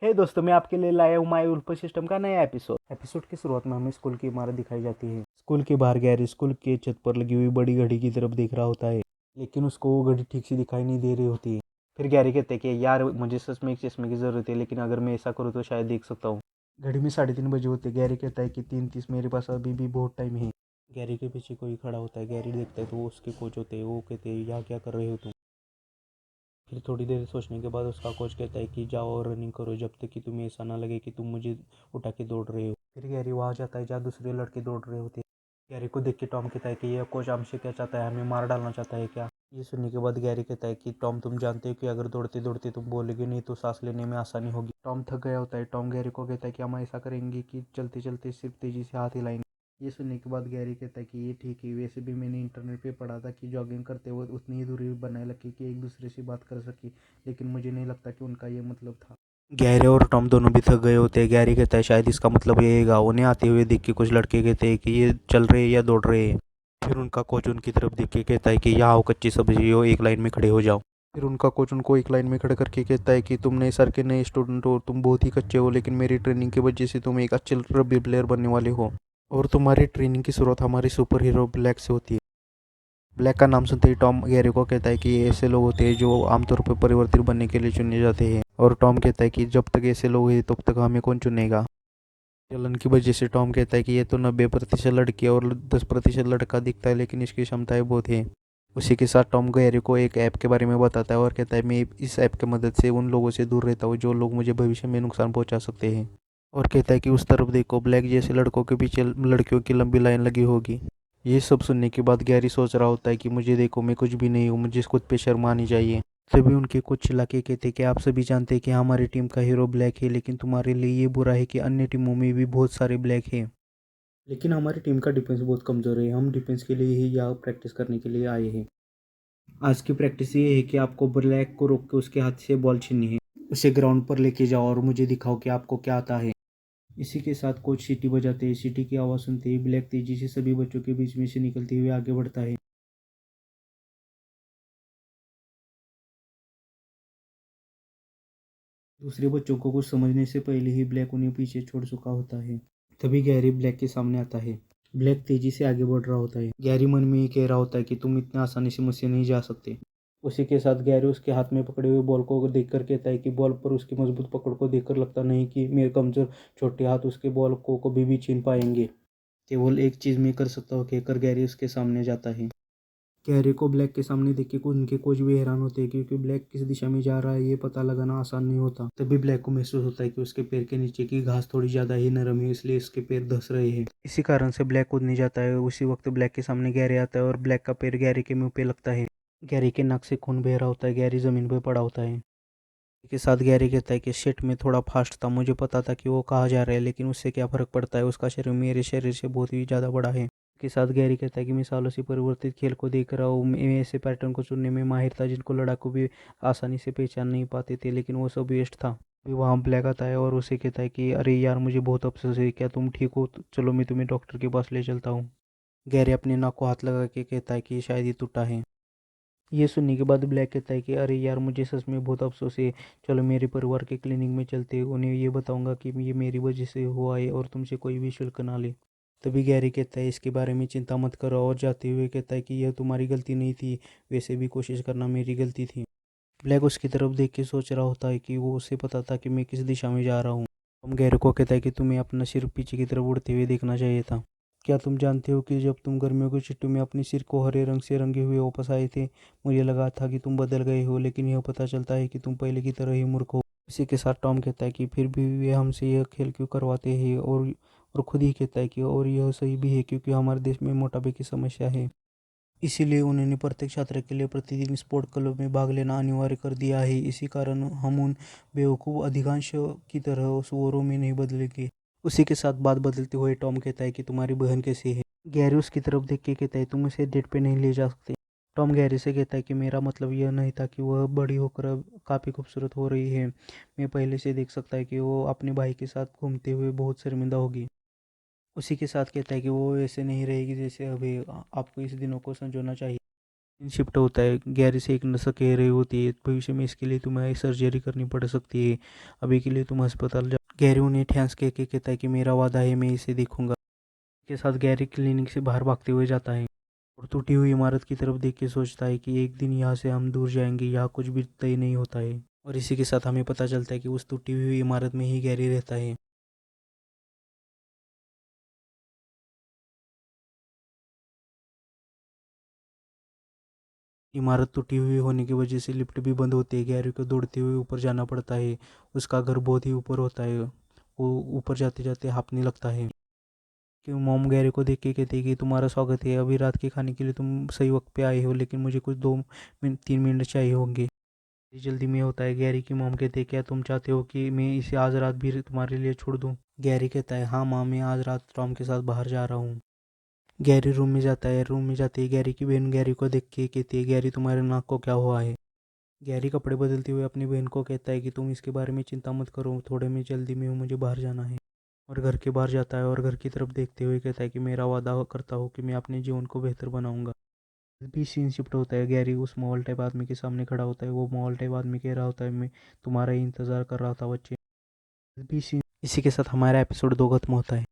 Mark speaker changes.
Speaker 1: हे दोस्तों, मैं आपके लिए लाया हूँ माई उल्फा सिस्टम का नया एपिसोड की शुरुआत में हमें स्कूल की इमारत दिखाई जाती है। स्कूल के बाहर गैरी स्कूल के छत पर लगी हुई बड़ी घड़ी की तरफ देख रहा होता है, लेकिन उसको वो घड़ी ठीक से दिखाई नहीं दे रही होती है। फिर गैरी कहते हैं कि यार, मुझे सच में एक चश्मे की ज़रूरत है, लेकिन अगर मैं ऐसा करूँ तो शायद देख सकता हूँ। घड़ी में 3:30 बजे होते। गैरी कहता है कि 3:30, मेरे पास अभी भी बहुत टाइम है। गैरी के पीछे कोई खड़ा होता है। गैरी देखता है तो वो उसके कोच होते हैं। वो कहते हैं, यहाँ क्या कर रहे हो तुम? फिर थोड़ी देर सोचने के बाद उसका कोच कहता है कि जाओ और रनिंग करो, जब तक कि तुम्हें ऐसा ना लगे कि तुम मुझे उठा के दौड़ रहे हो। फिर गैरी वहाँ जाता है जहाँ दूसरे लड़के दौड़ रहे होते हैं। गैरी को देख के टॉम कहता है कि यह कोच हमसे क्या चाहता है, हमें मार डालना चाहता है क्या? ये सुनने के बाद गैरी कहता है कि टॉम, तुम जानते हो कि अगर दौड़ते दौड़ते तुम बोलोगे नहीं तो सांस लेने में आसानी होगी। टॉम थक गया होता है। टॉम गैरी को कहता है कि हम ऐसा करेंगे कि चलते चलते सिर्फ तेजी से हाथ हिलाएंगे। ये सुनने के बाद गैरी कहता है कि ये ठीक है, वैसे भी मैंने इंटरनेट पे पढ़ा था कि जॉगिंग करते वक्त उतनी ही दूरी बनाए रखें कि एक दूसरे से बात कर सके, लेकिन मुझे नहीं लगता कि उनका ये मतलब था। गैरी और टॉम दोनों भी थक गए होते हैं। गैरी कहता है शायद इसका मतलब ये है। उन्हें आते हुए देख के कुछ लड़के कहते हैं कि ये चल रहे हैं या दौड़ रहे हैं। फिर उनका कोच उनकी तरफ देख के कहता है कि यहाँ आओ, कच्ची सब्जी हो, एक लाइन में खड़े हो जाओ। फिर उनका कोच उनको एक लाइन में खड़े करके कहता है कि तुम नए सर के नए स्टूडेंट हो, तुम बहुत ही कच्चे हो, लेकिन मेरी ट्रेनिंग की वजह से तुम एक अच्छे रग्बी प्लेयर बनने वाले हो। और तुम्हारी ट्रेनिंग की शुरुआत हमारी सुपर हीरो ब्लैक से होती है। ब्लैक का नाम सुनते ही टॉम गैरी को कहता है कि ये ऐसे लोग होते हैं जो आमतौर पर परिवर्तित बनने के लिए चुने जाते हैं। और टॉम कहता है कि जब तक ऐसे लोग हैं तब तक हमें कौन चुनेगा? जलन की वजह से टॉम कहता है कि ये तो 90% लड़की और 10% लड़का दिखता है, लेकिन इसकी क्षमताएं बहुत है। उसी के साथ टॉम गैरी को एक ऐप के बारे में बताता है और कहता है मैं इस ऐप की मदद से उन लोगों से दूर रहता हूँ जो लोग मुझे भविष्य में नुकसान पहुंचा सकते हैं। और कहता है कि उस तरफ देखो, ब्लैक जैसे लड़कों के पीछे लड़कियों की लंबी लाइन लगी होगी। ये सब सुनने के बाद गैरी सोच रहा होता है कि मुझे देखो, मैं कुछ भी नहीं हूँ, मुझे खुद पे शर्म आनी चाहिए। तभी उनके कुछ चिल्लाके कहते कि आप सभी जानते हैं कि हमारी टीम का हीरो ब्लैक है, लेकिन तुम्हारे लिए ये बुरा है कि अन्य टीमों में भी बहुत सारे ब्लैक हैं। लेकिन हमारी टीम का डिफेंस बहुत कमज़ोर है, हम डिफेंस के लिए ही यहाँ प्रैक्टिस करने के लिए आए हैं। आज की प्रैक्टिस ये है कि आपको ब्लैक को रोक के उसके हाथ से बॉल छीननी है, उसे ग्राउंड पर लेके जाओ और मुझे दिखाओ कि आपको क्या आता है। इसी के साथ कोच सीटी बजाते हैं। सीटी की आवाज़ सुनते ही ब्लैक तेजी से सभी बच्चों के बीच में से निकलते हुए आगे बढ़ता है। दूसरे बच्चों को कुछ समझने से पहले ही ब्लैक उन्हें पीछे छोड़ चुका होता है। तभी गैरी ब्लैक के सामने आता है। ब्लैक तेजी से आगे बढ़ रहा होता है। गैरी मन में ही कह रहा होता है कि तुम इतना आसानी से मुझसे नहीं जा सकते। उसी के साथ गैरी उसके हाथ में पकड़े हुए बॉल को देखकर कहता है कि बॉल पर उसकी मजबूत पकड़ को देखकर लगता नहीं कि मेरे कमजोर छोटे हाथ उसके बॉल को कभी भी छीन पाएंगे। केवल एक चीज मैं कर सकता हूँ, कहकर गैरी उसके सामने जाता है। गैरी को ब्लैक के सामने देख के उनके कोच भी हैरान होते हैं, क्योंकि ब्लैक किस दिशा में जा रहा है ये पता लगाना आसान नहीं होता। तभी ब्लैक को महसूस होता है कि उसके पैर के नीचे की घास थोड़ी ज्यादा ही नरम है, इसलिए इसके पैर धंस रहे हैं। इसी कारण से ब्लैक कूदने जाता है। उसी वक्त ब्लैक के सामने गैरी आता है और ब्लैक का पैर गैरी के मुंह पे लगता है। गैरी के नाक से खून बह रहा होता है। गैरी जमीन पर पड़ा होता है। के साथ गैरी कहता है कि शिट, में थोड़ा फास्ट था, मुझे पता था कि वो कहाँ जा रहा है, लेकिन उससे क्या फर्क पड़ता है, उसका शरीर मेरे शरीर से बहुत ही ज़्यादा बड़ा है। के साथ गैरी कहता है कि मैं सालों से परिवर्तित खेल को देख रहा हूँ, मैं ऐसे पैटर्न को चुनने में माहिर था जिनको लड़ाकू भी आसानी से पहचान नहीं पाते थे, लेकिन वो सब वेस्ट था। फिर वहाँ ब्लैक आता है और उसे कहता है कि अरे यार, मुझे बहुत अफसोस है, क्या तुम ठीक हो? तो चलो मैं तुम्हें डॉक्टर के पास ले चलता हूँ। गैरी अपने नाक को हाथ लगा के कहता है कि शायद ये टूटा है। ये सुनने के बाद ब्लैक कहता है कि अरे यार, मुझे सच में बहुत अफसोस है, चलो मेरे परिवार के क्लिनिक में चलते हैं, उन्हें ये बताऊंगा कि ये मेरी वजह से हुआ है और तुमसे कोई भी शुल्क ना ले। तभी गैरी कहता है इसके बारे में चिंता मत करो, और जाते हुए कहता है कि यह तुम्हारी गलती नहीं थी, वैसे भी कोशिश करना मेरी गलती थी। ब्लैक उसकी तरफ देख के सोच रहा होता है कि वो उसे पता था कि मैं किस दिशा में जा रहा हूँ। हम गैरी को कहता है कि तुम्हें अपना सिर पीछे की तरफ उड़ते हुए देखना चाहिए था। क्या तुम जानते हो कि जब तुम गर्मियों की छुट्टी में अपने सिर को हरे रंग से रंगे हुए वापस आए थे, मुझे लगा था कि तुम बदल गए हो, लेकिन यह पता चलता है कि तुम पहले की तरह ही मूर्ख हो। इसी के साथ टॉम कहता है कि फिर भी वे हमसे यह खेल क्यों करवाते हैं, और खुद ही कहता है कि और यह सही भी है, क्योंकि हमारे देश में मोटापे की समस्या है। इसीलिए उन्होंने प्रत्येक छात्र के लिए प्रतिदिन स्पोर्ट क्लब में भाग लेना अनिवार्य कर दिया है। इसी कारण हम उन बेवकूफ़ अधिकांश की तरह सुअरों में नहीं बदलेंगे। उसी के साथ बात बदलते हुए टॉम कहता है कि तुम्हारी बहन कैसी है? गैरी उसकी तरफ देख के कहता है तुम उसे डेट पे नहीं ले जा सकते। टॉम गैरी से कहता है कि मेरा मतलब यह नहीं था कि वह बड़ी होकर अब काफ़ी खूबसूरत हो रही है। मैं पहले से देख सकता है कि वो अपने भाई के साथ घूमते हुए बहुत शर्मिंदा होगी। उसी के साथ कहता है कि वो ऐसे नहीं रहेगी जैसे अभी, आपको इस दिनों को संजोना चाहिए। शिफ्ट होता है। गैरी से एक नस कह रही होती है, भविष्य में इसके लिए तुम्हें सर्जरी करनी पड़ सकती है, अभी के लिए तुम अस्पताल जाओ। गैरी उन्हें ठेस कह के कहता है कि मेरा वादा है, मैं इसे देखूंगा। के साथ गैरी क्लिनिक से बाहर भागते हुए जाता है और टूटी हुई इमारत की तरफ देख के सोचता है कि एक दिन यहाँ से हम दूर जाएंगे, यहाँ कुछ भी तय नहीं होता है। और इसी के साथ हमें पता चलता है कि उस टूटी हुई इमारत में ही गैरी रहता है। इमारत टूटी हुई होने की वजह से लिफ्ट भी बंद होती है। गैरी को दौड़ते हुए ऊपर जाना पड़ता है। उसका घर बहुत ही ऊपर होता है। वो ऊपर जाते जाते हांफने लगता है कि मॉम गैरी को देख के कहती है कि तुम्हारा स्वागत है, अभी रात के खाने के लिए तुम सही वक्त पे आए हो, लेकिन मुझे कुछ 2 3 मिनट चाहिए होंगे। जल्दी में होता है। गैरी की मॉम कहते हैं क्या तुम चाहते हो कि मैं इसे आज रात भी तुम्हारे लिए छोड़ दूं? गैरी कहता है हाँ माँ, मैं आज रात टॉम के साथ बाहर जा रहा हूँ। गैरी रूम में जाता है। रूम में जाते ही गैरी की बहन गैरी को देख के कहती है गैरी तुम्हारे नाक को क्या हुआ है? गैरी कपड़े बदलते हुए अपनी बहन को कहता है कि तुम इसके बारे में चिंता मत करो, थोड़े में जल्दी में हूँ, मुझे बाहर जाना है। और घर के बाहर जाता है और घर की तरफ देखते हुए कहता है कि मेरा वादा करता हूँ कि मैं अपने जीवन को बेहतर बनाऊंगा। भी सीन शिफ्ट होता है। गैरी उस मॉल टाइप आदमी के सामने खड़ा होता है। वो मॉल टाइप आदमी कह रहा होता है मैं तुम्हारा ही इंतजार कर रहा था बच्चे। भी सीन इसी के साथ हमारा एपिसोड 2 खत्म होता है।